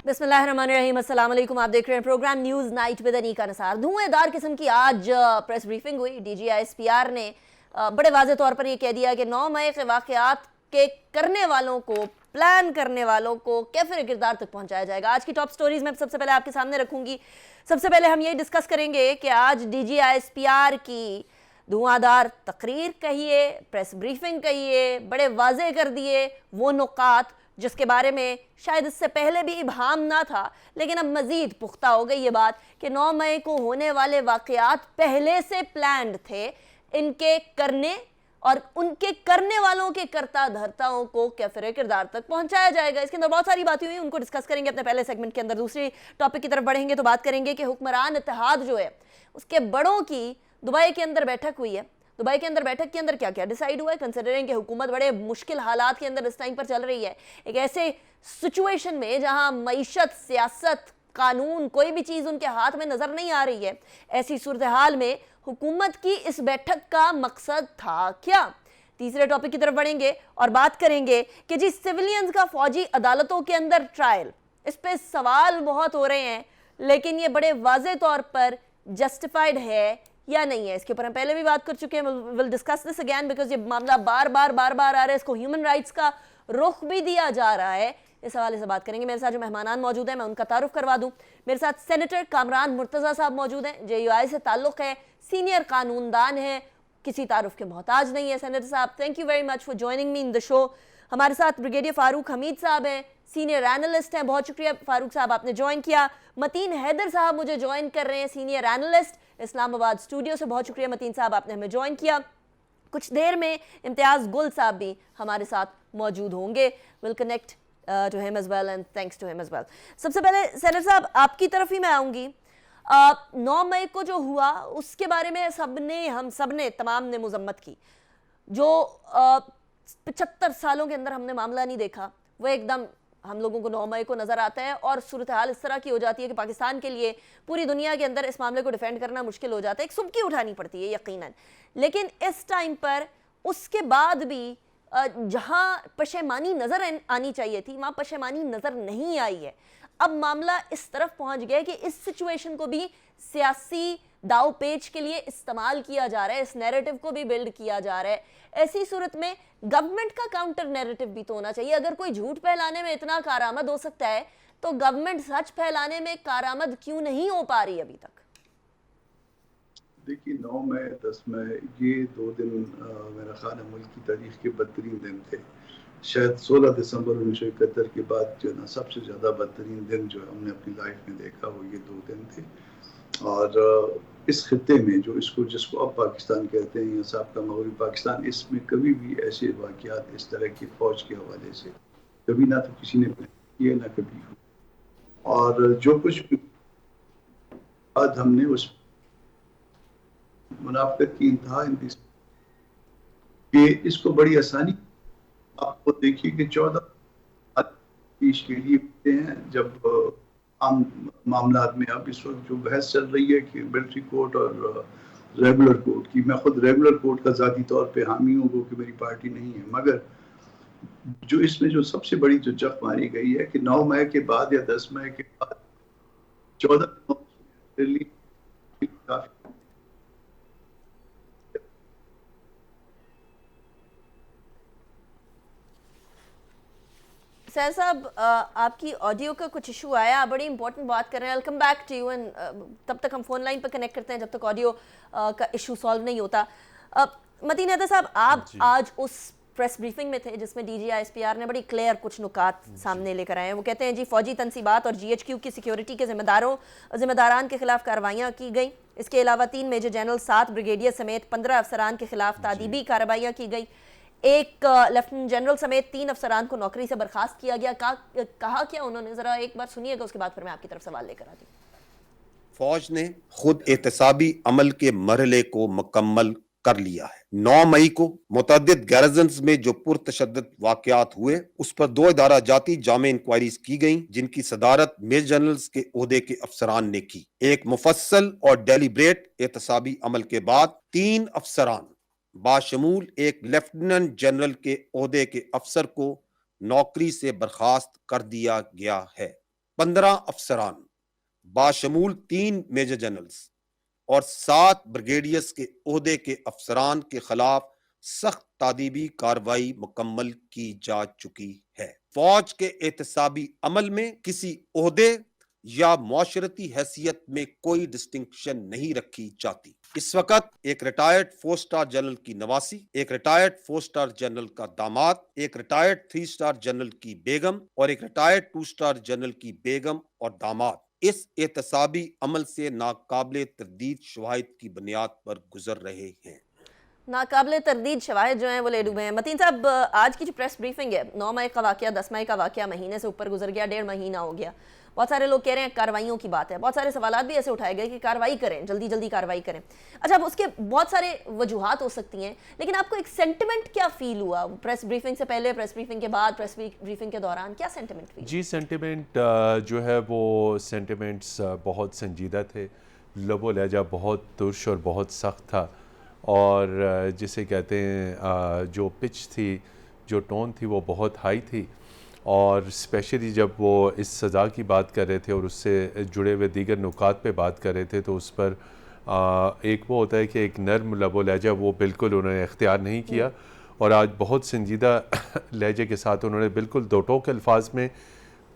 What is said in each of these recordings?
بسم اللہ الرحمن الرحیم، السلام علیکم. آپ دیکھ رہے ہیں programme news night with Anika Nisar. دھوئیں قسم کی آج پریس بریفنگ ہوئی. D G S P R نے بڑے واضح طور پر یہ کہہ دیا کہ 9 مئی کے واقعات کے کرنے والوں کو، پلان کرنے والوں کو کیفر کردار تک پہنچایا جائے گا. آج کی ٹاپ سٹوریز میں سب سے پہلے آپ کے سامنے رکھوں گی. سب سے پہلے ہم یہ ڈسکس کریں گے کہ آج D G S P R کی دھواں دار تقریر کہیے، پریس بریفنگ کہیے، بڑے واضح کر دیے وہ نکات جس کے بارے میں شاید اس سے پہلے بھی ابہام نہ تھا، لیکن اب مزید پختہ ہو گئی یہ بات کہ 9 مئی کو ہونے والے واقعات پہلے سے پلانڈ تھے. ان کے کرنے اور ان کے کرنے والوں کے کرتا دھرتاؤں کو کیفر کردار تک پہنچایا جائے گا. اس کے اندر بہت ساری باتیں ہوئی، ان کو ڈسکس کریں گے اپنے پہلے سیگمنٹ کے اندر. دوسری ٹاپک کی طرف بڑھیں گے تو بات کریں گے کہ حکمران اتحاد جو ہے اس کے بڑوں کی دبئی کے اندر بیٹھک ہوئی ہے. دبئی کے اندر بیٹھک کے اندر کیا کیا ڈیسائیڈ ہوا ہے، کنسیڈرنگ کہ حکومت بڑے مشکل حالات کے اندر اس ٹائم پر چل رہی ہے، ایک ایسے سچویشن میں جہاں معیشت، سیاست، قانون، کوئی بھی چیز ان کے ہاتھ میں نظر نہیں آ رہی ہے. ایسی صورتحال میں حکومت کی اس بیٹھک کا مقصد تھا کیا؟ تیسرے ٹاپک کی طرف بڑھیں گے اور بات کریں گے کہ جی سیولینز کا فوجی عدالتوں کے اندر ٹرائل، اس پہ سوال بہت ہو رہے ہیں لیکن یہ بڑے واضح طور پر جسٹیفائیڈ ہے یا نہیں ہے. اس کے اوپر ہم پہلے بھی بات کر چکے ہیں. we'll discuss this again because یہ معاملہ بار بار آ رہا ہے. اس کو ہیومن رائٹس کا رخ بھی دیا جا رہا ہے. اس حوالے سے بات کریں گے. میرے ساتھ جو مہمانان موجود ہیں میں ان کا تعارف کروا دوں. میرے ساتھ سینیٹر کامران مرتضیٰ صاحب موجود ہیں، جے یو آئی سے تعلق ہے، سینئر قانون دان ہیں، کسی تعارف کے محتاج نہیں ہے. سینیٹر صاحب thank you very much for joining me in the show. ہمارے ساتھ بریگیڈیئر فاروق حمید صاحب ہیں، سینئر اینالسٹ ہیں. بہت شکریہ فاروق صاحب آپ نے جوائن کیا. متین حیدر صاحب مجھے جوائن کر رہے ہیں، سینئر اینالسٹ اسلام آباد اسٹوڈیو سے. بہت شکریہ متین صاحب آپ نے ہمیں جوائن کیا. کچھ دیر میں امتیاز گل صاحب بھی ہمارے ساتھ موجود ہوں گے. we'll connect to him as well and thanks to him as well. سب سے پہلے سینیٹر صاحب آپ کی طرف ہی میں آؤں گی. 9 مئی کو جو ہوا اس کے بارے میں ہم سب نے تمام نے مذمت کی. جو 75 سالوں کے اندر ہم نے معاملہ نہیں دیکھا وہ ایک دم ہم لوگوں کو 9 مئی کو نظر آتا ہے اور صورتحال اس طرح کی ہو جاتی ہے کہ پاکستان کے لیے پوری دنیا کے اندر اس معاملے کو ڈیفینڈ کرنا مشکل ہو جاتا ہے. ایک سبکی اٹھانی پڑتی ہے یقیناً، لیکن اس ٹائم پر اس کے بعد بھی جہاں پشیمانی نظر آنی چاہیے تھی وہاں پشیمانی نظر نہیں آئی ہے. اب معاملہ اس طرف پہنچ گیا کہ اس سچویشن کو بھی سیاسی داؤ پیچ کے لیے استعمال کیا جا رہا ہے، اس نیریٹو کو بھی بلڈ کیا جا رہا ہے. ایسی صورت میں گورنمنٹ کا کاؤنٹر نیریٹو بھی تو ہونا چاہیے. اگر کوئی جھوٹ پھیلانے میں اتنا کارآمد ہو سکتا ہے تو گورنمنٹ سچ پھیلانے میں کارآمد کیوں نہیں ہو پا رہی ابھی تک؟ دیکھیے 9 مئی 10 مئی یہ 2 دن میرا خیال ہے ملک کی تاریخ کے بدترین دن تھے. شاید 16 دسمبر 1971 کے بعد جو نا سب سے زیادہ بدترین دن جو ہم نے اپنی لائف میں دیکھا وہ یہ 2 دن تھے. اور اس خطے میں جس کو اب پاکستان کہتے ہیں یا سابقہ مغربی پاکستان، اس میں کبھی بھی ایسے واقعات اس طرح کی فوج کے حوالے سے کبھی نہ تو کسی نے کیے نہ کبھی ہو. اور جو کچھ بعد ہم نے اس منافقت کی انتہا کہ اس کو بڑی آسانی آپ کو دیکھیے کہ 14 پیش کے لیے ہوتے ہیں جب عام معاملات میں. اب اس وقت جو بحث چل رہی ہے کہ ملٹری کورٹ اور ریگولر کورٹ کی، میں خود ریگولر کورٹ کا ذاتی طور پہ حامی ہوں، وہ کہ میری پارٹی نہیں ہے، مگر جو اس میں جو سب سے بڑی جو جخ ماری گئی ہے کہ 9 مئی کے بعد یا 10 مئی کے بعد 14 کافی سیر صاحب آپ کی آڈیو کا کچھ ایشو آیا، بڑی امپورٹنٹ بات کر رہے ہیں. I'll come back to you and تب تک ہم فون لائن پہ کنیکٹ کرتے ہیں جب تک آڈیو کا ایشو سالو نہیں ہوتا. متین حیدر صاحب آپ آج اس پریس بریفنگ میں تھے جس میں D G S P R نے بڑی کلیئر کچھ نکات سامنے لے کر آئے ہیں. وہ کہتے ہیں جی فوجی تنصیبات اور جی ایچ کیو کی سیکیورٹی کے ذمہ داران کے خلاف کارروائیاں کی گئیں. اس کے علاوہ 3 میجر جنرل، 7 بریگیڈیئر سمیت 15 افسران کے خلاف تعدیبی کارروائیاں کی گئی. ایک لیفٹننٹ جنرل سمیت 3 افسران کو نوکری سے برخاست کیا گیا. کہا کیا انہوں نے، ذرا ایک بار سنیے گا، اس کے بعد پھر میں آپ کی طرف سوال لے کر آتی ہوں. فوج نے خود احتسابی عمل کے مرحلے کو مکمل کر لیا ہے. 9 مئی کو متعدد گیرزنز میں جو پرتشدد واقعات ہوئے اس پر 2 ادارہ جاتی جامع انکوائریز کی گئیں جن کی صدارت میجر جنرلز کے عہدے کے افسران نے کی. ایک مفصل اور ڈیلیبریٹ احتسابی عمل کے بعد 3 افسران باشمول ایک لیفٹیننٹ جنرل کے عہدے کے افسر کو نوکری سے برخاست کر دیا گیا ہے. 15 अफसरान बाशमूल 3 मेजर जनरल्स और 7 ब्रिगेडियर्स के ओहदे के अफसरान के खिलाफ सख्त तादीबी कार्रवाई मुकम्मल की जा चुकी है। फौज के एहतसाबी अमल में किसी ओहदे या मुआशरती हैसियत में कोई डिस्टिंक्शन नहीं रखी जाती। इस वक्त एक रिटायर्ड 4 स्टार जनरल की नवासी, एक रिटायर्ड 4 स्टार जनरल का दामाद, एक रिटायर्ड 3 स्टार जनरल की बेगम और एक रिटायर्ड 2 स्टार जनरल की बेगम और दामाद इस एहतसाबी अमल से नाकाबिले तरदीद शवाहिद की बुनियाद पर गुजर रहे हैं। नाकाबिले तरदीद शवाहिद जो हैं वो ले डूबे हैं। मतीन साहब, आज की जो प्रेस ब्रीफिंग है, 9 मई का वाक़या, 10 मई का वाक़या, महीने से ऊपर गुजर गया, 1.5 महीना हो गया। बहुत सारे लोग कह रहे हैं कार्रवाइयों की बात है, बहुत सारे सवालात भी ऐसे उठाए गए कि कार्रवाई करें, जल्दी जल्दी कार्रवाई करें। अच्छा, अब उसके बहुत सारे वजूहात हो सकती हैं, लेकिन आपको एक सेंटिमेंट क्या फील हुआ प्रेस ब्रीफिंग से पहले, प्रेस ब्रीफिंग के बाद, प्रेस ब्रीफिंग के दौरान, क्या सेंटिमेंट फील? जी, सेंटिमेंट जो है वो सेंटिमेंट्स बहुत संजीदा थे, लबो लहजा बहुत तुर्श और बहुत सख्त था, और जिसे कहते हैं जो पिच थी, जो टोन थी, वो बहुत हाई थी। और स्पेशली जब वो इस सज़ा की बात कर रहे थे और उससे जुड़े हुए दीगर नुकात पे बात कर रहे थे, तो उस पर एक वो होता है कि एक नर्म लबो लहजा वो बिल्कुल उन्होंने इख्तियार नहीं किया, और आज बहुत संजीदा लहजे के साथ उन्होंने बिल्कुल दो टोक अल्फाज में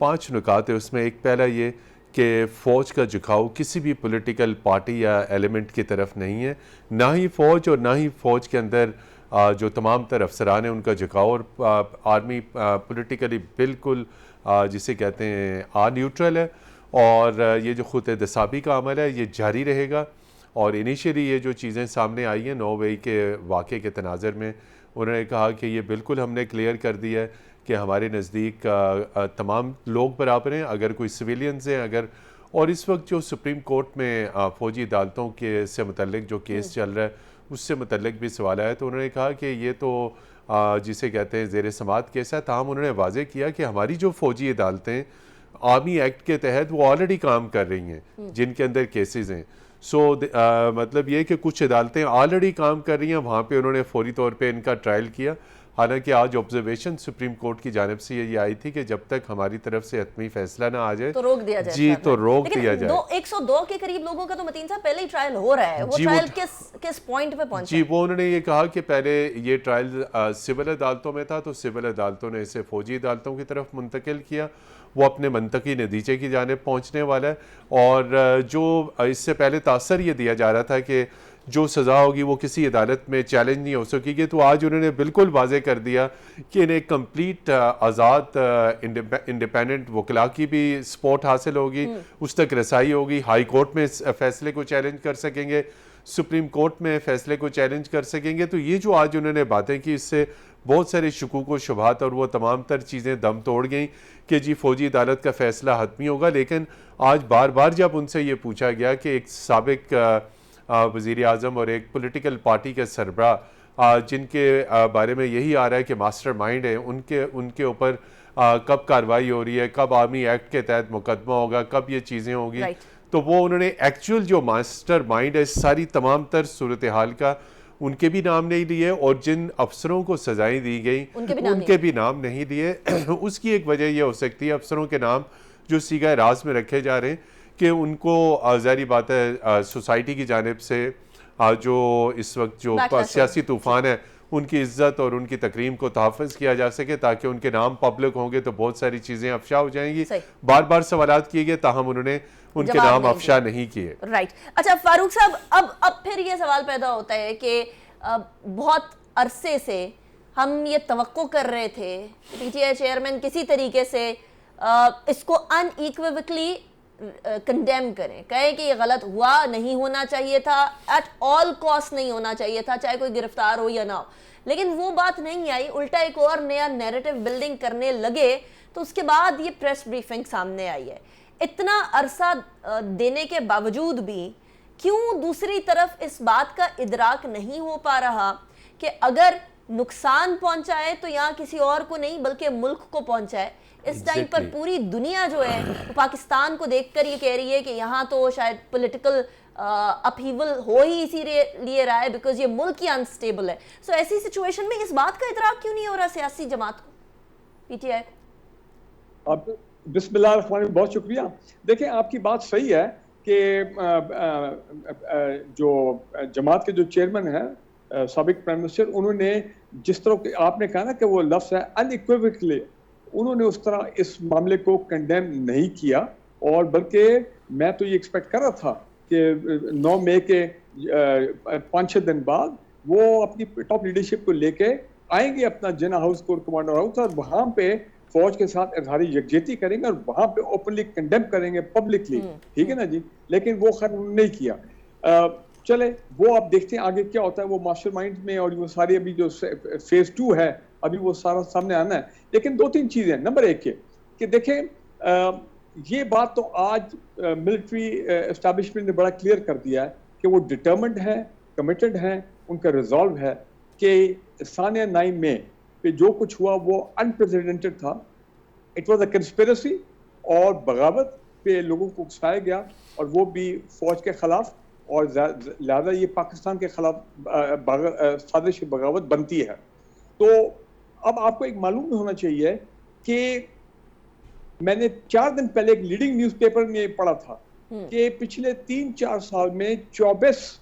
5 नुकात है उसमें। एक पहला ये कि फ़ौज का झुकाव किसी भी पॉलिटिकल पार्टी या एलिमेंट की तरफ नहीं है, ना ही फ़ौज और ना ही फ़ौज के अंदर जो तमाम तर अफसरान हैं उनका झुकाव, और आर्मी पॉलिटिकली बिल्कुल जिसे कहते हैं न्यूट्रल है, और ये जो खुद एहतसाबी का अमल है ये जारी रहेगा। और इनिशियली ये जो चीज़ें सामने आई हैं 9 मई के वाक़े के तनाज़र में, उन्होंने कहा कि ये बिल्कुल हमने क्लियर कर दिया है कि हमारे नज़दीक तमाम लोग बराबर हैं, अगर कोई सिविलियंस हैं, अगर, और इस वक्त जो सुप्रीम कोर्ट में फ़ौजी अदालतों के से मुतल्लिक जो केस चल रहा है उससे मुतल्लिक भी सवाल आया, तो उन्होंने कहा कि ये तो जिसे कहते हैं ज़ेर समात केस है। ताहम उन्होंने वाज़ेह किया कि हमारी जो फ़ौजी अदालतें आर्मी एक्ट के तहत वो ऑलरेडी काम कर रही हैं जिनके अंदर केसेस हैं। मतलब ये कि कुछ अदालतें ऑलरेडी काम कर रही हैं, वहाँ पे उन्होंने फौरी तौर पे इनका ट्रायल किया। हालांकि आज ऑब्जर्वेशन सुप्रीम कोर्ट की जानिब से ये आई थी कि जब तक हमारी तरफ से हतमी फैसला ना आ जाए तो रोक दिया जाए। जी, तो रोक दिया जाए। 102 के करीब लोगों का तो मतीन साहब पहले ही ट्रायल हो रहा है, वो ट्रायल किस पॉइंट पे पहुंचा? जी, वो उन्होंने ये कहा कि पहले ये ट्रायल सिविल अदालतों में था, तो सिविल अदालतों ने इसे फौजी अदालतों की तरफ मुंतकिल किया, वो अपने मंतकी नतीजे की जानिब पहुँचने वाला है। और जो इससे पहले तासर ये दिया जा रहा था कि जो सज़ा होगी वो किसी अदालत में चैलेंज नहीं हो सकेगी, तो आज उन्होंने बिल्कुल वाज़े कर दिया कि इन्हें कंप्लीट आज़ाद इंडिपेंडेंट वकला की भी सपोर्ट हासिल होगी, उस तक रसाई होगी, हाई कोर्ट में फैसले को चैलेंज कर सकेंगे, सुप्रीम कोर्ट में फैसले को चैलेंज कर सकेंगे। तो ये जो आज उन्होंने बातें की, इससे बहुत सारे शुकूक व शुबहात और वो तमाम तर चीज़ें दम तोड़ गई कि जी फ़ौजी अदालत का फ़ैसला हतमी होगा। लेकिन आज बार बार जब उनसे ये पूछा गया कि एक साबिक वज़ीर आज़म और एक पॉलिटिकल पार्टी के सरबराह जिनके बारे में यही आ रहा है कि मास्टर माइंड है, उनके ऊपर कब कार्रवाई हो रही है, कब आर्मी एक्ट के तहत मुकदमा होगा, कब ये चीज़ें होगी, तो वो उन्होंने एक्चुअल जो मास्टर माइंड है सारी तमाम तर सूरत हाल का उनके भी नाम नहीं लिए, और जिन अफसरों को सजाएं दी गई उनके भी नाम नहीं लिए। उसकी एक वजह यह हो सकती है अफसरों के नाम जो सीगा राज में रखे जा रहे हैं कि उनको ज़ाहिर बात है सोसाइटी की जानिब से जो इस वक्त जो सियासी तूफ़ान है उनकी इज़्ज़त और उनकी तकरीम को तहफ़्फ़ुज़ किया जा सके, ताकि उनके नाम पब्लिक होंगे तो बहुत सारी चीज़ें अफशा हो जाएंगी। बार बार सवालात किए गए, ताहम उन्होंने उनके नाम अफशा नहीं किए। राइट। अच्छा फारूक साहब, अब फिर ये सवाल पैदा होता है कि बहुत अरसे से हम ये तवक्को कर रहे थे पीटीआई चेयरमैन किसी तरीके से इसको अनइक्विवोकली कंडेम करें, कहें कि ये गलत हुआ, नहीं होना चाहिए था, एट ऑल कॉस्ट नहीं होना चाहिए था, चाहे कोई गिरफ्तार हो या ना हो। लेकिन वो बात नहीं आई, उल्टा एक और नया नैरेटिव बिल्डिंग करने लगे, तो उसके बाद ये प्रेस ब्रीफिंग सामने आई है। इतना अरसा देने के बावजूद भी क्यों दूसरी तरफ इस बात का इदराक नहीं हो पा रहा कि अगर नुकसान पहुंचाए तो यहाँ किसी और को नहीं बल्कि मुल्क को पहुंचाए। इस टाइम पर पूरी दुनिया जो है वो पाकिस्तान को देखकर ये कह रही है कि यहाँ तो शायद पॉलिटिकल अपहीवल हो ही इसीलिए रहा है बिकॉज ये मुल्क ही अनस्टेबल है। सो ऐसी सिचुएशन में इस बात का इदराक क्यों नहीं हो रहा सियासी जमात को, पीटीआई को? बिस्मिल्लाह रहमान रहीम, बहुत शुक्रिया। देखें, आपकी बात सही है कि जो जमात के जो चेयरमैन हैं साबिक प्राइम मिनिस्टर, उन्होंने जिस तरह आपने कहा ना कि वो लफ्ज़ है अनइक्विवोकली, उन्होंने उस तरह इस मामले को कंडेम नहीं किया, और बल्कि मैं तो ये एक्सपेक्ट कर रहा था कि 9 मई के 5-6 दिन बाद वो अपनी टॉप लीडरशिप को लेके आएंगे अपना जिना हाउस कोर कमांडर हाउस, और वहाँ पे फौज के साथ इजहारी यकजहती करेंगे और वहाँ पे ओपनली कंडेम करेंगे पब्लिकली, ठीक है ना जी। लेकिन वो खैर नहीं किया। चले वो आप देखते हैं आगे क्या होता है, वो मास्टरमाइंड में और वो सारी अभी जो फेज 2 है अभी वो सारा सामने आना है। लेकिन 2-3 चीजें, नंबर 1 कि देखें ये बात तो आज मिलिट्री एस्टैब्लिशमेंट ने बड़ा क्लियर कर दिया है कि वो डिटर्मिन्ड है, कमिटेड है, उनका रिजॉल्व है कि सानिया 9 मई पे जो कुछ हुआ वो अनप्रेसिडेंटेड था। इट वाज अ कंस्पिरेसी और बगावत पे लोगों को उकसाया गया, और वो भी फौज के खिलाफ, और लिहाजा ये पाकिस्तान के खिलाफ साजिश बगावत बनती है। तो अब आपको एक मालूम होना चाहिए कि मैंने 4 दिन पहले एक लीडिंग न्यूज़पेपर में पढ़ा था कि पिछले 3-4 साल में 24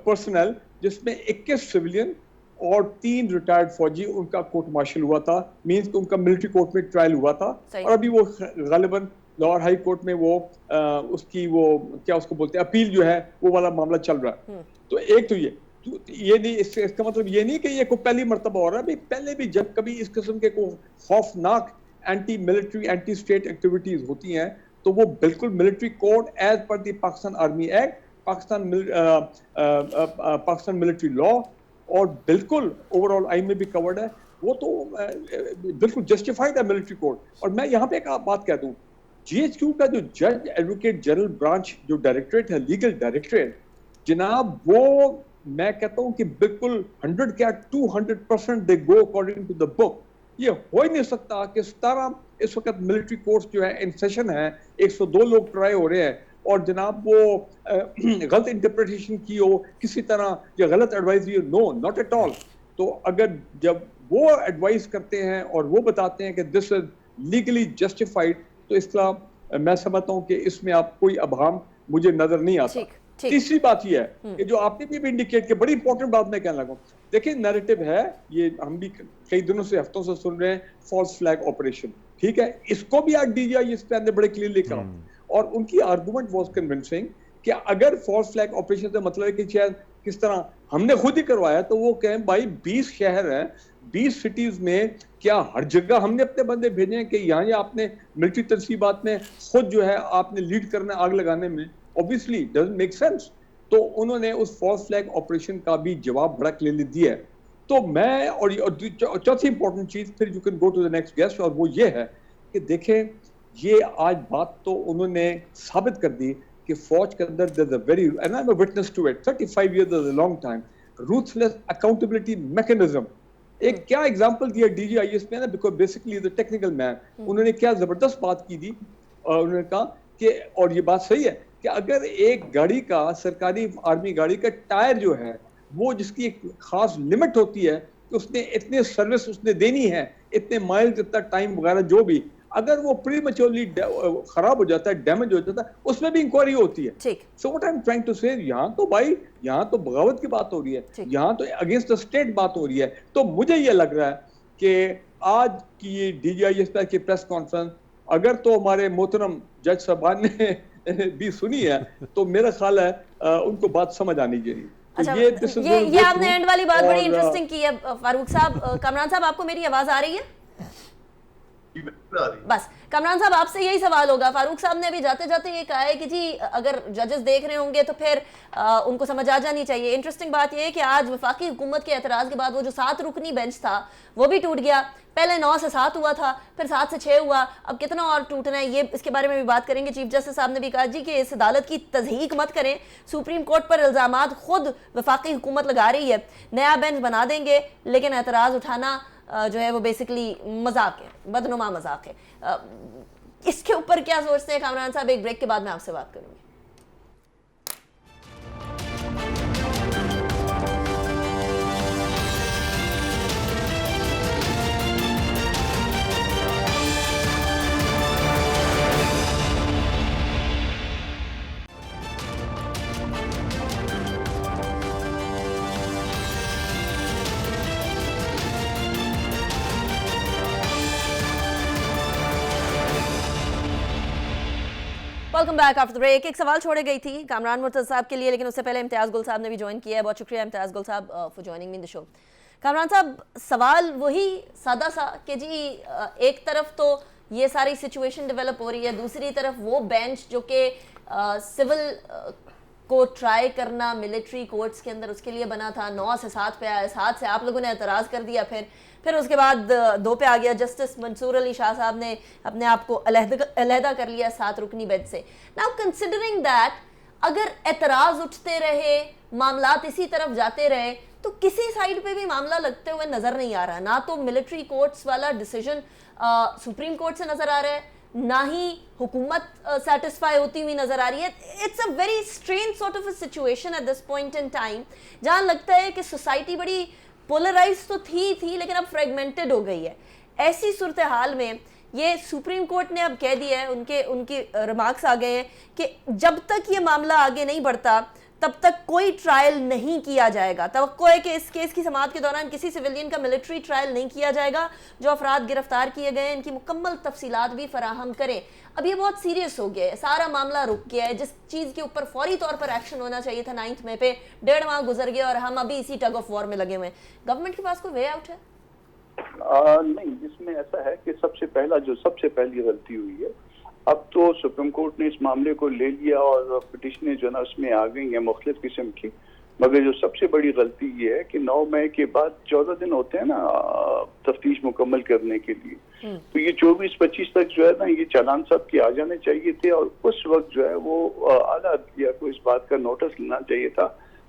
पर्सनल, जिसमें 21 सिविलियन और 3 रिटायर्ड फौजी, उनका कोर्ट मार्शल हुआ था। मींस कि उनका मिलिट्री कोर्ट में ट्रायल हुआ था, और अभी वो गालिबन लाहौर हाई कोर्ट में वो उसकी वो क्या उसको बोलते हैं अपील जो है वो वाला मामला चल रहा है। तो एक तो ये नहीं, इसका मतलब ये नहीं कि ये को पहली मर्तबा हो रहा है। पहले भी जब कभी इस किस्म के को खौफनाक anti military anti state activities होती हैं तो वो बिल्कुल military code as per the Pakistan army act, Pakistan military law, और बिल्कुल ओवरऑल आई में भी कवर्ड है, वो तो बिल्कुल जस्टिफाइड है मिलिट्री कोड। और मैं यहाँ पे एक बात कहता हूँ, GHQ का जो जज एडवोकेट जनरल ब्रांच जो डायरेक्टरेट है, लीगल डायरेक्टरेट जनाब, वो मैं कहता हूँ कि बिल्कुल 100 क्या 200% they go according to the book. ये हो ही नहीं सकता कि 17 इस वक्त मिलिट्री कोर्स जो है इन सेशन है, 102 लोग ट्राई हो रहे हैं, और जनाब वो गलत इंटरप्रिटेशन की हो किसी तरह या गलत एडवाइस दी हो, नो नॉट एट ऑल। तो अगर जब वो एडवाइस करते हैं और वो बताते हैं कि दिस इज लीगली जस्टिफाइड, तो इसका मैं समझता हूँ कि इसमें आप कोई अभाम मुझे नजर नहीं आता। तीसरी बात ये है कि जो आपने भी इंडिकेट की, बड़ी इंपॉर्टेंट बात मैं कहने लगा, देखिए नैरेटिव है, ये हम भी कई दिनों से हफ्तों से सुन रहे हैं, फॉल्स फ्लैग ऑपरेशन, ठीक है, इसको भी आज DGI इस पे बड़े क्लियरली कहा, और उनकी आर्गुमेंट वाज कन्विंसिंग कि अगर फॉल्स फ्लैग ऑपरेशन से मतलब है कि शायद किस तरह हमने खुद ही करवाया, तो वो कहें भाई 20 शहर हैं, 20 सिटीज में क्या हर जगह हमने अपने बंदे भेजे हैं कि यहाँ आपने मिलिट्री तनसीबात में खुद जो है आपने लीड करना आग लगाने में? Obviously doesn't make sense. तो उन्होंने उस फॉल्स फ्लैग ऑपरेशन का भी जवाब बड़ा क्लियरली दिया है। तो मैं और चौथी इंपॉर्टेंट चीज, फिर you can go to the next guest, और वो ये है कि देखें ये आज बात तो उन्होंने साबित कर दी कि फौज के अंदर there is a very, and I am a witness to it, 35 years is a long time, ruthless accountability mechanism. एक क्या एग्जांपल दिया DGIS में ना, because basically the technical man, उन्होंने क्या जबरदस्त बात की थी, उन्होंने कहा कि, और ये बात सही है कि अगर एक गाड़ी का, सरकारी आर्मी गाड़ी का टायर जो है वो जिसकी एक खास लिमिट होती है कि उसने इतने सर्विस उसने देनी है, इतने माइल्स, इतना टाइम वगैरह जो भी, अगर वो प्रीमैच्योरली खराब हो जाता है, डैमेज हो जाता है, उसमें भी इंक्वायरी होती है। So what I am trying to say, यहाँ तो भाई यहाँ तो बगावत की बात हो रही है, यहाँ तो अगेंस्ट द स्टेट बात हो रही है। तो मुझे ये लग रहा है कि आज की ये DGIS की प्रेस कॉन्फ्रेंस अगर तो हमारे मोहतरम जज साहबान ने भी सुनी है तो मेरा ख्याल है उनको बात समझ आनी चाहिए। अच्छा, ये आपने एंड वाली बात बड़ी इंटरेस्टिंग की है फारूक साहब। कामरान साहब, आपको मेरी आवाज आ रही है? बस कमरान साहब, आपसे यही सवाल होगा। फारूक साहब ने अभी जाते जाते ये कहा है कि जी अगर जजेस देख रहे होंगे तो फिर उनको समझ आ जानी चाहिए। इंटरेस्टिंग बात ये है कि आज वफाकी हुकूमत के एतराज़ के बाद वो जो 7 रुकनी बेंच था वो भी टूट गया। पहले 9 से 7 हुआ था, फिर 7 से 6 हुआ, अब कितना और टूटना है, ये इसके बारे में भी बात करेंगे। चीफ जस्टिस साहब ने भी कहा जी कि इस अदालत की तज़हीक मत करें, सुप्रीम कोर्ट पर इल्ज़ामात खुद वफाकी हुकूमत लगा रही है, नया बेंच बना देंगे, लेकिन एतराज़ उठाना जो है वो बेसिकली मजाक है, बदनुमा मजाक है। इसके ऊपर क्या सोचते हैं कामरान साहब? एक ब्रेक के बाद मैं आपसे बात करूंगी। Welcome back after the break. एक सवाल छोड़े गई थी कामरान मुर्तज़ा साहब के लिए, लेकिन उससे पहले इम्तियाज़ गुल साहब ने भी ज्वाइन किया है. बहुत शुक्रिया इम्तियाज़ गुल साहब for joining me in the show. Kamran साहब, सवाल वही सादा सा कि जी एक तरफ तो ये सारी सिचुएशन डेवलप हो रही है, दूसरी तरफ वो बेंच जो कि सिविल को ट्राई करना मिलिट्री कोर्ट्स के अंदर उसके लिए बना था, 9 से 7 पे आया. 7 से आप लोगों ने एतराज़ कर दिया, फिर उसके बाद 2 पे आ गया. जस्टिस मंसूर अली शाह साहब ने अपने आप को अलहदा कर लिया 7 रुकनी बेंच से. नाउ कंसिडरिंग दैट, अगर एतराज़ उठते रहे, मामलात इसी तरफ जाते रहे, तो किसी साइड पे भी मामला लगते हुए नज़र नहीं आ रहा. ना तो मिलिट्री कोर्ट्स वाला डिसीजन सुप्रीम कोर्ट से नज़र आ रहा है, ना ही हुकूमत सेटिस्फाई होती हुई नजर आ रही है. It's a very strange sort of a situation at this point in time, जहां लगता है कि सोसाइटी बड़ी पोलराइज तो थी लेकिन अब फ्रेगमेंटेड हो गई है. ऐसी सूरत हाल में ये सुप्रीम कोर्ट ने अब कह दिया है, उनके रिमार्क्स आ गए हैं कि जब तक ये मामला आगे नहीं बढ़ता तब तक कोई ट्रायल नहीं किया जाएगा. तवक्को है कि इस केस की समाअत के दौरान किसी सिविलियन का मिलिट्री ट्रायल नहीं किया जाएगा. जो अफराद गिरफ्तार किए गए हैं इनकी मुकम्मल तफसीलात भी फराहम करें. अब ये बहुत सीरियस हो गया है, सारा मामला रुक गया है. जिस चीज़ के ऊपर फौरी तौर पर एक्शन होना चाहिए था 9 मई पे, 1.5 माह गुजर गया और हम अभी इसी टग ऑफ वॉर में लगे हुए हैं. गवर्नमेंट के पास कोई वे आउट है? नहीं, इसमें ऐसा है कि सबसे पहली गलती हुई है. अब तो सुप्रीम कोर्ट ने इस मामले को ले लिया और पिटिशनें जो है ना उसमें आ गई हैं मुख्तलिफ किस्म की. मगर जो सबसे बड़ी गलती ये है कि 9 मई के बाद 14 दिन होते हैं ना तफ्तीश मुकम्मल करने के लिए. तो ये 24-25 तक जो है ना ये चालान सब के आ जाने चाहिए थे और उस वक्त जो है वो आला अदलिया को इस बात का नोटिस लेना चाहिए था.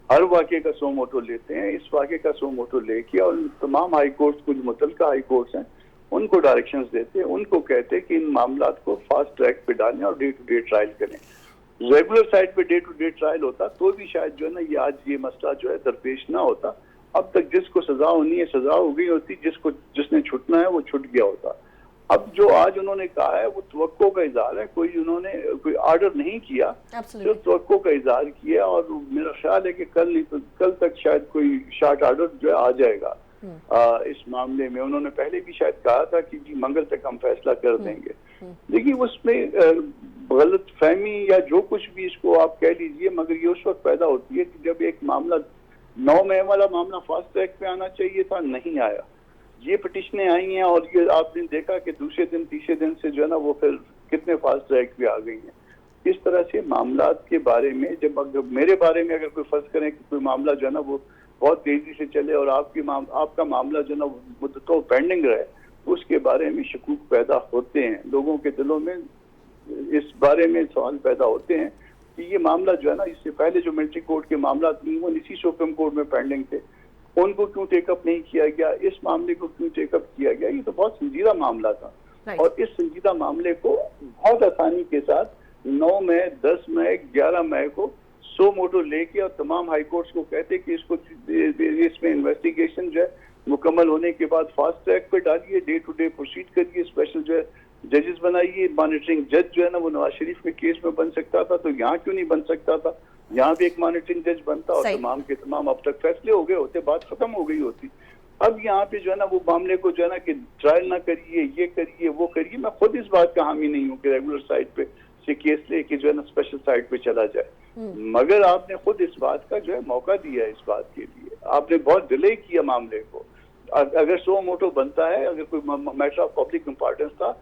हर वाक़े का सो मोटो लेते हैं, इस वाक़े का सो मोटो लेके और तमाम हाई कोर्ट्स को जो मुतल्लिका हाई कोर्ट्स हैं उनको डायरेक्शंस देते हैं, उनको कहते हैं कि इन मामलात को फास्ट ट्रैक पे डालें और डे टू डे ट्रायल करें. रेगुलर साइड पे डे टू डे ट्रायल होता तो भी शायद जो है ना ये आज ये मसला जो है दरपेश ना होता. अब तक जिसको सजा होनी है सजा हो गई होती, जिसने छुटना है वो छुट गया होता. अब जो आज उन्होंने कहा है वो तवक्को का इजहार है, कोई आर्डर नहीं किया, जो तवक्को का इजहार किया. और मेरा ख्याल है कि कल तक शायद कोई शार्ट आर्डर जो है आ जाएगा इस मामले में. उन्होंने पहले भी शायद कहा था कि जी मंगल तक हम फैसला कर देंगे. देखिए उसमें गलत फहमी या जो कुछ भी इसको आप कह लीजिए, मगर ये उस वक्त पैदा होती है कि जब एक मामला 9 मई वाला मामला फास्ट ट्रैक पे आना चाहिए था, नहीं आया. ये पिटिशनें आई हैं और ये आपने देखा कि दूसरे दिन तीसरे दिन से जो है ना वो फिर कितने फास्ट ट्रैक पे आ गई हैं. इस तरह से मामलात के बारे में जब मेरे बारे में अगर कोई फर्ज करें कि कोई मामला जो है ना वो बहुत तेजी से चले और आपका मामला जो ना मुद्दतों पेंडिंग रहे, उसके बारे में शकूक पैदा होते हैं. लोगों के दिलों में इस बारे में सवाल पैदा होते हैं कि ये मामला जो है ना इससे पहले जो मिलिट्री कोर्ट के मामला इसी सुप्रीम कोर्ट में पेंडिंग थे, उनको क्यों टेकअप नहीं किया गया, इस मामले को क्यों टेकअप किया गया. ये तो बहुत संजीदा मामला था और इस संजीदा मामले को बहुत आसानी के साथ 9 मई, 10 मई, 11 मई को सो मोटो लेके और तमाम हाई कोर्ट्स को कहते कि इसमें इन्वेस्टिगेशन जो है मुकम्मल होने के बाद फास्ट ट्रैक पे डालिए, डे टू डे प्रोसीड करिए, स्पेशल जो है जजेस बनाइए. मॉनिटरिंग जज जो है ना वो नवाज शरीफ के केस में बन सकता था, तो यहाँ क्यों नहीं बन सकता था? यहाँ भी एक मॉनिटरिंग जज बनता और तमाम के तमाम अब तक फैसले हो गए होते, बात खत्म हो गई होती. अब यहाँ पे जो है ना वो मामले को जो है ना कि ट्रायल ना करिए, ये करिए, वो करिए. मैं खुद इस बात का हामी नहीं हूँ कि रेगुलर साइड पे से केस लेके जो है ना स्पेशल साइड पे चला जाए. मगर आपने खुद इस बात का जो है मौका दिया, इस बात के लिए आपने बहुत डिले किया मामले को. अगर सो मोटो बनता है, अगर कोई मैटर ऑफ पब्लिक इंपॉर्टेंस था,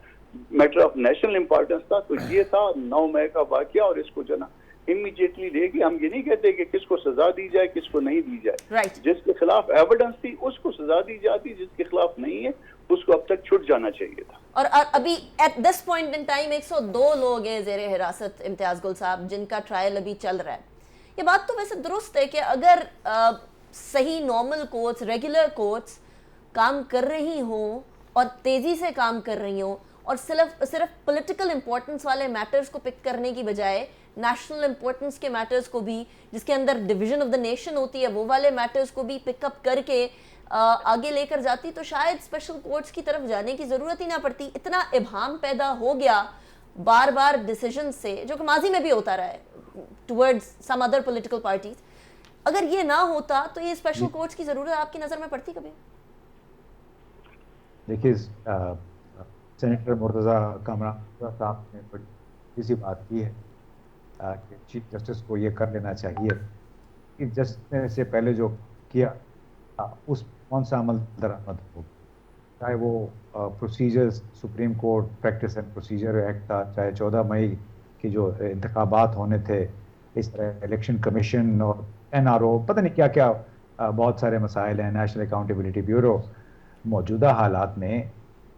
मैटर ऑफ नेशनल इंपॉर्टेंस था, तो ये था 9 मई का वाकया और इसको जो ना इमीडिएटली लेगी. हम ये नहीं कहते कि किसको सजा दी जाए किसको नहीं दी जाए. जिसके खिलाफ एविडेंस थी उसको सजा दी जाती, जिसके खिलाफ नहीं है उसको अब तक छूट जाना चाहिए था. और अभी at this point in time 102 लोग हैं जेर हिरासत इम्तियाज गुल साहब, जिनका ट्रायल अभी चल रहा है. ये बात तो वैसे दुरुस्त है कि अगर सही नॉर्मल कोर्ट्स, रेगुलर कोर्ट्स काम कर रही हों और तेजी से काम कर रही हों और सिर्फ पॉलिटिकल इंपॉर्टेंस वाले मैटर्स को पिक करने की बजाय नेशनल इंपॉर्टेंस के मैटर्स को भी, जिसके अंदर डिवीजन ऑफ द नेशन होती है, वो वाले मैटर्स को भी पिकअप करके आगे लेकर जाती, तो शायद स्पेशल कोर्ट्स की तरफ जाने की ज़रूरत ही ना पड़ती. इतना इब्हाम पैदा हो गया बार बार डिसीजन से, जो कि माजी में भी होता रहा है towards some other political parties. अगर ये ना होता तो ये स्पेशल कोर्ट्स की ज़रूरत आपकी नज़र में पड़ती कभी? देखिए सेनेटर मुर्तज़ा कामरान साहब ने बड़ी सी बात की है کہ چیف جسٹس کو یہ کر لینا چاہیے کہ جسٹس نے سے پہلے جو کیا اس کون سا عمل درآمد ہو، چاہے وہ procedures supreme court practice and procedure act تھا، چاہے 14 مئی کے جو انتخابات ہونے تھے، اس طرح الیکشن کمیشن اور NRO، پتہ نہیں کیا کیا بہت سارے مسائل ہیں، نیشنل اکاؤنٹیبلٹی بیورو۔ موجودہ حالات میں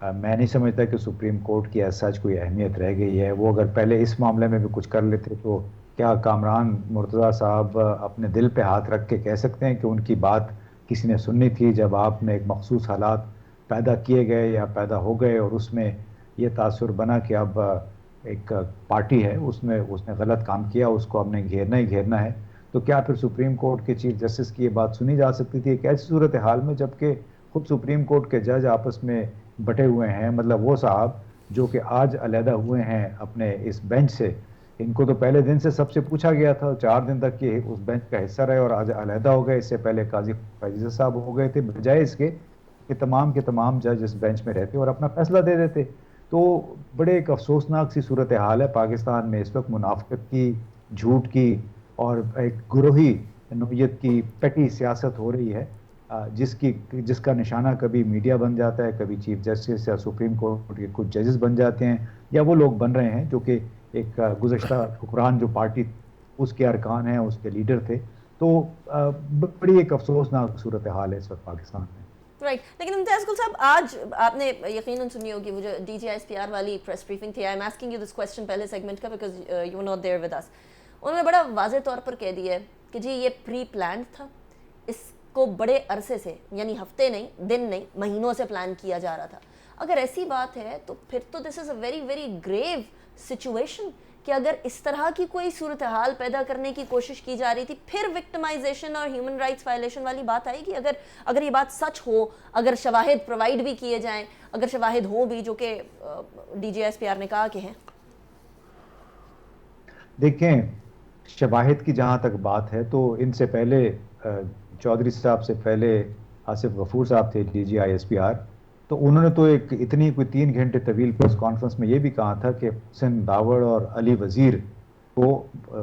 میں نہیں سمجھتا کہ سپریم کورٹ کی ایز سچ کوئی اہمیت رہ گئی ہے۔ وہ اگر پہلے اس معاملے میں بھی کچھ کر لیتے تو کیا کامران مرتضیٰ صاحب اپنے دل پہ ہاتھ رکھ کے کہہ سکتے ہیں کہ ان کی بات کسی نے سننی تھی جب آپ میں ایک مخصوص حالات پیدا کیے گئے یا پیدا ہو گئے اور اس میں یہ تاثر بنا کہ اب ایک پارٹی ہے اس نے غلط کام کیا، اس کو اب نے گھیرنا ہی گھیرنا ہے، تو کیا پھر سپریم کورٹ کے چیف جسٹس کی یہ بات سنی جا سکتی تھی ایک ایسی صورتحال میں جبکہ خود سپریم کورٹ کے جج آپس میں بٹے ہوئے ہیں؟ مطلب وہ صاحب جو کہ آج علیحدہ ہوئے ہیں اپنے اس بینچ سے، ان کو تو پہلے دن سے سب سے پوچھا گیا تھا، 4 دن تک یہ اس بینچ کا حصہ رہے اور آج علیحدہ ہو گئے۔ اس سے پہلے قاضی فیض صاحب ہو گئے تھے، بجائے اس کے کہ تمام کے تمام جج اس بینچ میں رہتے اور اپنا فیصلہ دے دیتے۔ تو بڑے ایک افسوسناک سی صورتحال ہے پاکستان میں اس وقت، منافقت کی، جھوٹ کی اور ایک گروہی نوعیت کی پیٹی سیاست ہو رہی ہے، جس کا نشانہ کبھی میڈیا بن جاتا ہے، کبھی چیف جسٹس یا سپریم کورٹ کے کچھ ججز بن جاتے ہیں، یا وہ لوگ بن رہے ہیں جو کہ ایک گزشتہ حکمران جو پارٹی اس کے ارکان ہیں، اس کے لیڈر تھے۔ تو بڑی ایک افسوسناک صورتحال ہے اس وقت پاکستان میں۔ رائٹ، لیکن امتیاز گل صاحب آج آپ نے یقیناً سنی ہوگی وہ جو DGISPR والی پریس بریفنگ تھی، I am asking you this question پہلے سیگمنٹ کا because you were not there with us, انہوں نے بڑا واضح طور پر کہہ دیا ہے کہ جی یہ پری پلانڈ تھا، اس کو بڑے عرصے سے، یعنی ہفتے نہیں، دن نہیں، مہینوں سے پلان کیا جا رہا تھا۔ اگر ایسی بات ہے تو پھر تو this is a very very grave situation کہ اگر اس طرح کی کوئی صورتحال پیدا کرنے کی کوشش کی جا رہی تھی، پھر وکٹمائزیشن اور ہیومن رائٹس وائلیشن والی بات آئے گی۔ اگر یہ بات سچ ہو، اگر شواہد پرووائڈ بھی کیے جائیں، اگر شواہد ہوں بھی جو کہ DGISPR نے کہا کہ ہیں۔ دیکھیں، شواہد کی جہاں تک بات ہے تو ان سے پہلے چودھری صاحب سے پہلے آصف غفور صاحب تھے DGISPR، تو انہوں نے تو ایک اتنی کوئی 3 گھنٹے طویل پریس کانفرنس میں یہ بھی کہا تھا کہ حسین داوڑ اور علی وزیر کو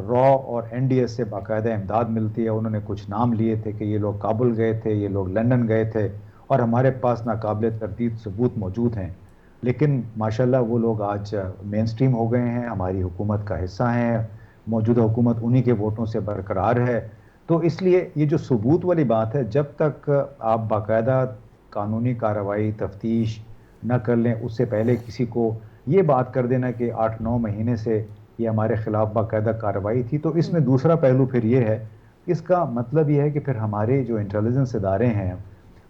را اور NDS سے باقاعدہ امداد ملتی ہے۔ انہوں نے کچھ نام لیے تھے کہ یہ لوگ کابل گئے تھے، یہ لوگ لندن گئے تھے اور ہمارے پاس ناقابل تردید ثبوت موجود ہیں، لیکن ماشاءاللہ وہ لوگ آج مین سٹریم ہو گئے ہیں، ہماری حکومت کا حصہ ہیں، موجودہ حکومت انہی کے ووٹوں سے برقرار ہے۔ تو اس لیے یہ جو ثبوت والی بات ہے، جب تک آپ باقاعدہ قانونی کارروائی تفتیش نہ کر لیں، اس سے پہلے کسی کو یہ بات کر دینا کہ 8-9 مہینے سے یہ ہمارے خلاف باقاعدہ کارروائی تھی، تو اس میں دوسرا پہلو پھر یہ ہے، اس کا مطلب یہ ہے کہ پھر ہمارے جو انٹیلیجنس ادارے ہیں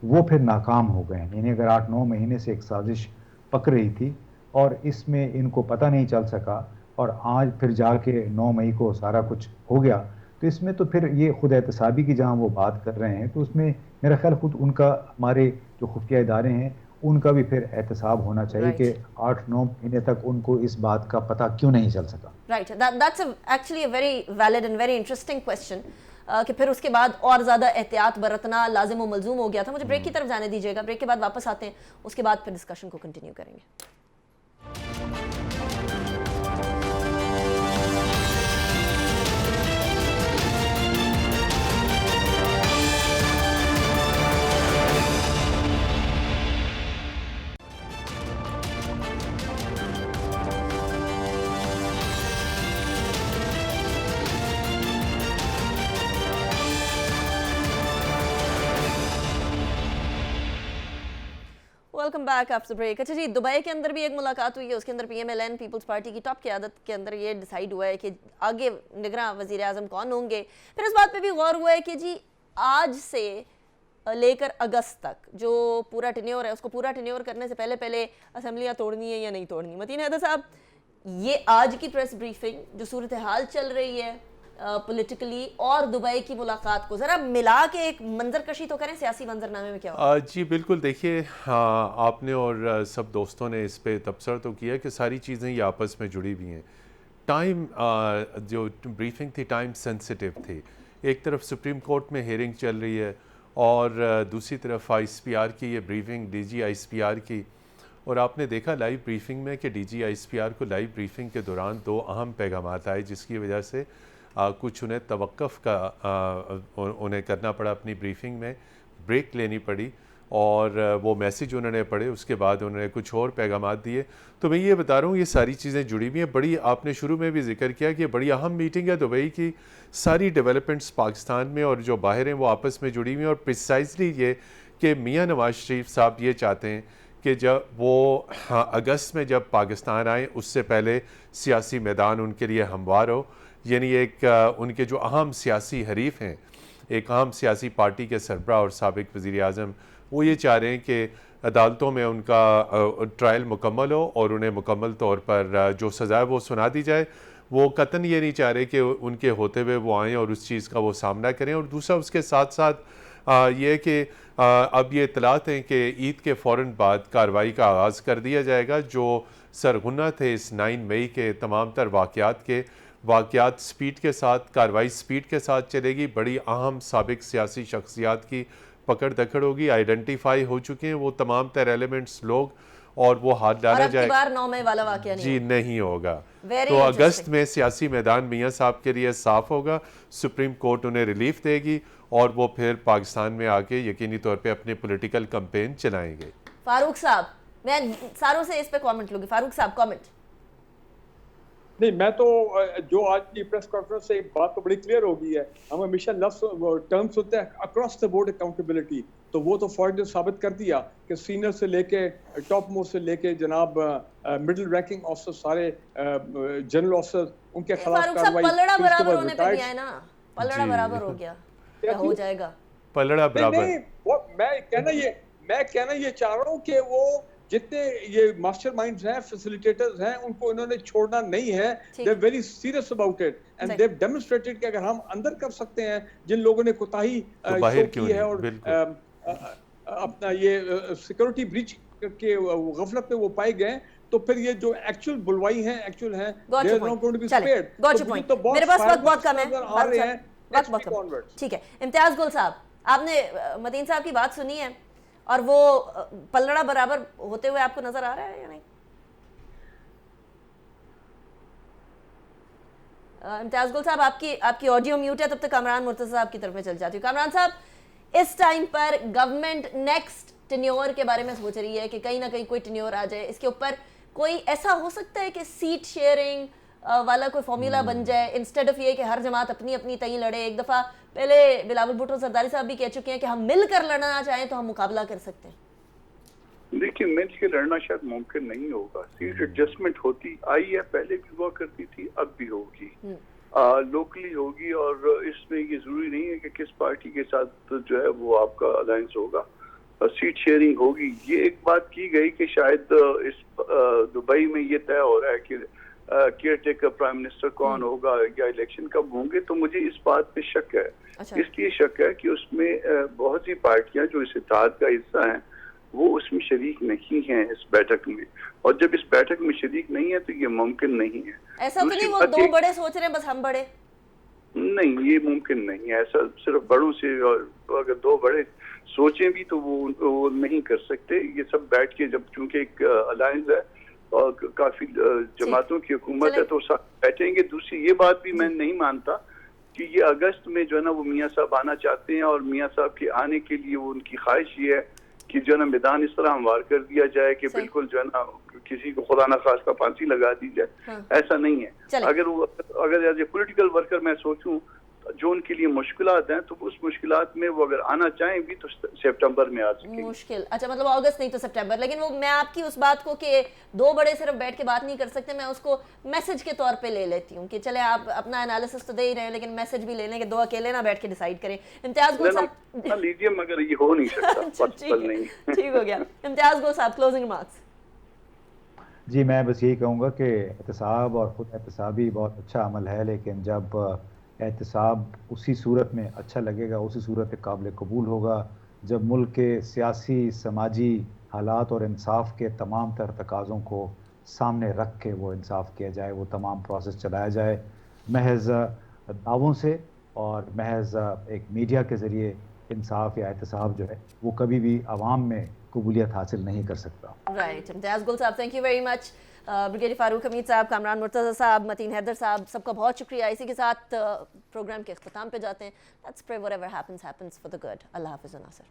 وہ پھر ناکام ہو گئے ہیں۔ یعنی اگر 8-9 مہینے سے ایک سازش پک رہی تھی اور اس میں ان کو پتہ نہیں چل سکا اور آج پھر جا کے 9 مئی کو سارا کچھ ہو گیا، تو اس میں تو پھر یہ خود احتسابی کی جہاں وہ بات کر رہے ہیں تو اس میں میرا خیال خود ان کا، ہمارے جو خفیہ ادارے ہیں ان کا بھی پھر احتساب ہونا چاہیے کہ 8-9 مہینے تک ان کو اس بات کا پتہ کیوں نہیں چل سکا۔ Right, that's actually a very valid and very interesting question کہ پھر اس کے بعد اور زیادہ احتیاط برتنا لازم و ملزوم ہو گیا تھا۔ مجھے بریک کی طرف جانے دیجیے گا، بریک کے بعد واپس آتے ہیں، اس کے بعد پھر ڈسکشن کو کنٹینیو کریں گے۔ Welcome back after break. اچھا جی، دبئی کے اندر بھی ایک ملاقات ہوئی ہے، اس کے اندر PMLN پیپلز پارٹی کی ٹاپ قیادت کے اندر یہ ڈیسائیڈ ہوا ہے کہ آگے نگراں وزیر اعظم کون ہوں گے۔ پھر اس بات پہ بھی غور ہوا ہے کہ جی آج سے لے کر اگست تک جو پورا ٹینیور ہے، اس کو پورا ٹینیور کرنے سے پہلے اسمبلیاں توڑنی ہے یا نہیں توڑنی۔ متین حیدر صاحب، یہ آج کی پریس بریفنگ جو صورتحال چل رہی ہے پولیٹیکلی اور دبئی کی ملاقات کو ذرا ملا کے ایک منظر کشی تو کریں، سیاسی منظرنامے میں کیا ہوگا؟ جی بالکل، دیکھیے آپ نے اور سب دوستوں نے اس پہ تبصرہ تو کیا کہ ساری چیزیں یہ آپس میں جڑی ہوئی ہیں۔ ٹائم جو بریفنگ تھی ٹائم سینسٹیو تھی، ایک طرف سپریم کورٹ میں ہیئرنگ چل رہی ہے اور دوسری طرف ISPR کی یہ بریفنگ DGISPR کی، اور آپ نے دیکھا لائیو بریفنگ میں کہ DG/ISPR کو لائیو بریفنگ کے دوران 2 اہم پیغامات آئے جس کی وجہ سے کچھ انہیں توقف کا انہیں کرنا پڑا، اپنی بریفنگ میں بریک لینی پڑی، اور وہ میسیج انہوں نے پڑھے، اس کے بعد انہوں نے کچھ اور پیغامات دیے. تو میں یہ بتا رہا ہوں یہ ساری چیزیں جڑی ہوئی ہیں. بڑی آپ نے شروع میں بھی ذکر کیا کہ بڑی اہم میٹنگ ہے دبئی کی، ساری ڈیولپمنٹس پاکستان میں اور جو باہر ہیں وہ آپس میں جڑی ہوئی ہیں، اور پریسائزلی یہ کہ میاں نواز شریف صاحب یہ چاہتے ہیں کہ جب وہ اگست میں جب پاکستان آئیں اس سے پہلے سیاسی میدان ان کے لیے ہموار ہو. یعنی ایک ان کے جو اہم سیاسی حریف ہیں، ایک اہم سیاسی پارٹی کے سربراہ اور سابق وزیر اعظم، وہ یہ چاہ رہے ہیں کہ عدالتوں میں ان کا ٹرائل مکمل ہو اور انہیں مکمل طور پر جو سزا ہے وہ سنا دی جائے. وہ قطعاً یہ نہیں چاہ رہے کہ ان کے ہوتے ہوئے وہ آئیں اور اس چیز کا وہ سامنا کریں. اور دوسرا اس کے ساتھ ساتھ یہ کہ اب یہ اطلاعات ہیں کہ عید کے فوراً بعد کارروائی کا آغاز کر دیا جائے گا. جو سرغنہ تھے اس 9 مئی کے تمام تر واقعات سپیڈ کے ساتھ، کارروائی سپیڈ کے ساتھ چلے گی. بڑی اہم سابق سیاسی شخصیات کی پکڑ دکڑ ہوگی، آئیڈینٹیفائی ہو چکے ہیں وہ تمام تر ایلیمنٹس لوگ، اور وہ ہاتھ ڈالا جائے اور اب کی بار 9 مئی والا واقعہ جی نہیں ہوگا. Very تو اگست interesting. میں سیاسی میدان میاں صاحب کے لیے صاف ہوگا، سپریم کورٹ انہیں ریلیف دے گی اور وہ پھر پاکستان میں آ کے یقینی طور پہ اپنے پولیٹیکل کمپین چلائیں گے. فاروق صاحب، میں ساروں سے اس پہ کامنٹ لوں گی. فاروق صاحب کامنٹ. نہیں، میں تو جو آج کی پریس کانفرنس سے ایک بات تو بڑی کلیئر ہو گئی ہے. ہم ہمیشہ لفظ ٹرمز ہوتے ہیں اکراس دا بورڈ اکاؤنٹیبلٹی، تو وہ تو فوج نے ثابت کر دیا کہ سینئر سے لے کے ٹاپ موسٹ سے لے کے جناب مڈل رینکنگ آفیسر، سارے جنرل آفیسر، ان کے خلاف فاروق صاحب کارروائی. پلڑا برابر ہونے پہ بھی آئے نا، پلڑا برابر ہو گیا، کیا ہو جائے گا پلڑا برابر. میں کہنا یہ چاہ رہا ہوں کہ وہ جتنے یہ ماسٹر مائنڈز ہیں، فیسیلیٹیٹرز ہیں، ان کو انہوں نے چھوڑنا نہیں ہے. They're very serious about it and they've demonstrated کہ اگر ہم اندر کر سکتے ہیں جن لوگوں نے کوتاہی شو کی ہے اور اپنا یہ سیکورٹی بریچ کے غفلت میں وہ پائے گئے، تو پھر یہ جو ایکچوئل بلوائی ہیں ایکچوئل ہیں they are not going to be spared. میرے پاس وقت بہت کم ہے، وقت کم. ٹھیک ہے، امتیاز گل صاحب، آپ نے متین صاحب کی بات سنی ہے اور وہ پلڑا برابر ہوتے ہوئے آپ کو نظر آ رہا ہے یا نہیں؟ امتیاز گل صاحب، آپ کی آڈیو میوٹ ہے، تب تک کامران مرتضی صاحب کی طرف میں چل جاتی ہوں. کامران صاحب، اس ٹائم پر گورنمنٹ نیکسٹ ٹینیور کے بارے میں سوچ رہی ہے کہ کہیں نہ کہیں کوئی ٹینیور آ جائے، اس کے اوپر کوئی ایسا ہو سکتا ہے کہ سیٹ شیئرنگ والا کوئی فارمولا بن جائے، انسٹیڈ آف یہ کہ ہر جماعت اپنی اپنی تئیں لڑے. ایک دفعہ پہلے بلاول بھٹو زرداری صاحب بھی کہہ چکے ہیں کہ ہم مل کر لڑنا چاہیں تو ہم مقابلہ کر سکتے ہیں. دیکھیے، مل کے لڑنا شاید ممکن نہیں ہوگا. سیٹ ایڈجسٹمنٹ ہوتی آئی ہے، پہلے بھی ہوا کرتی تھی، اب بھی ہوگی، لوکلی ہوگی. اور اس میں یہ ضروری نہیں ہے کہ کس پارٹی کے ساتھ جو ہے وہ آپ کا الائنس ہوگا. سیٹ شیئرنگ ہوگی. یہ ایک بات کی گئی کہ شاید اس دبئی میں یہ طے ہو رہا ہے کہ کیئر ٹیکر پرائم منسٹر کون ہوگا یا الیکشن کب ہوں گے. تو مجھے اس بات پہ شک ہے. اس لیے شک ہے کہ اس میں بہت سی پارٹیاں جو اس اتحاد کا حصہ ہیں وہ اس میں شریک نہیں ہیں اس بیٹھک میں، اور جب اس بیٹھک میں شریک نہیں ہے تو یہ ممکن نہیں ہے. ایسا تو نہیں وہ دو بڑے سوچ رہے ہیں بس ہم بڑے؟ نہیں، یہ ممکن نہیں ہے. ایسا صرف بڑوں سے، اور اگر دو بڑے سوچیں بھی تو وہ نہیں کر سکتے. یہ سب بیٹھ کے، جب چونکہ ایک الائنس ہے اور کافی جماعتوں کی حکومت ہے، تو ساتھ بیٹھیں گے. دوسری یہ بات بھی میں نہیں مانتا کہ یہ اگست میں جو ہے نا وہ میاں صاحب آنا چاہتے ہیں، اور میاں صاحب کے آنے کے لیے وہ ان کی خواہش یہ ہے کہ جو ہے نا میدان اس طرح ہموار کر دیا جائے کہ بالکل جو ہے نا کسی کو خدا نخواستہ پھانسی لگا دی جائے. ایسا نہیں ہے. اگر ایز اے پولیٹیکل ورکر میں سوچوں جو ان کے لیے مشکلات ہیں، تو اس مشکلات میں وہ اگر آنا چاہیں بھی تو سپٹمبر میں آ سکیں. مشکل، اچھا، مطلب اگست نہیں تو سپٹمبر. لیکن وہ میں آپ کی اس بات کو کہ دو بڑے صرف بیٹھ کے بات نہیں کر سکتے، میں اس کو میسج کے طور پہ لے لیتی ہوں کہ چلے آپ اپنا انالیسس تو دے ہی رہے ہیں لیکن میسج بھی لے لیں کہ دو اکیلے نہ بیٹھ کے ڈیسائیڈ کریں. امتیاز گل صاحب لیجیے، مگر یہ ہو نہیں سکتا. ٹھیک ہو گیا. امتیاز گل صاحب، کلوزنگ ریمارکس. جی، میں بس یہی کہوں گا کہ احتساب اور خود احتسابی بہت اچھا عمل ہے، لیکن جب احتساب اسی صورت میں اچھا لگے گا، اسی صورت قابل قبول ہوگا جب ملک کے سیاسی، سماجی حالات اور انصاف کے تمام تر تقاضوں کو سامنے رکھ کے وہ انصاف کیا جائے، وہ تمام پروسیس چلایا جائے. محض دعووں سے اور محض ایک میڈیا کے ذریعے इंसाफ या एहतसाब जो है वो कभी भी आवाम में कबूलियत हासिल नहीं कर सकता. राइट, इम्तियाज़ गुल साहब, thank you very much. Brigadier Farooq Hamid साहब, कामरान मुर्तज़ा साहब, मतीन हैदर साहब, सबका बहुत शुक्रिया. इसी के साथ प्रोग्राम के अख्ताम पे जाते हैं. Let's pray whatever happens happens for the good. अल्लाह हाफ़िज़ नासिर.